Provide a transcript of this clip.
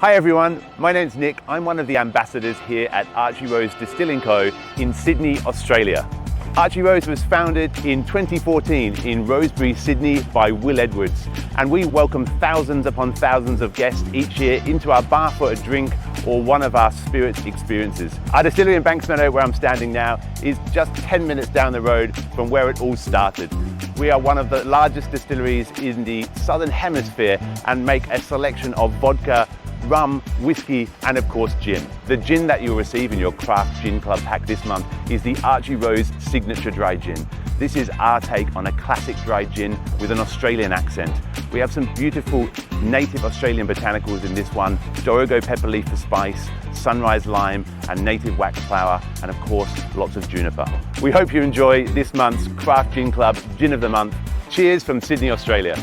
Hi everyone, my name's Nick. I'm one of the ambassadors here at Archie Rose Distilling Co in Sydney, Australia. Archie Rose was founded in 2014 in Rosebery, Sydney by Will Edwards, and we welcome thousands upon thousands of guests each year into our bar for a drink or one of our spirits experiences. Our distillery in Banksmeadow, where I'm standing now, is just 10 minutes down the road from where it all started. We are one of the largest distilleries in the Southern Hemisphere and make a selection of vodka, rum, whiskey, and of course gin. The gin that you'll receive in your Craft Gin Club pack this month is the Archie Rose Signature Dry Gin. This is our take on a classic dry gin with an Australian accent. We have some beautiful native Australian botanicals in this one: Dorigo pepper leaf for spice, sunrise lime, and native wax flower, and of course lots of juniper. We hope you enjoy this month's Craft Gin Club Gin of the Month. Cheers from Sydney, Australia.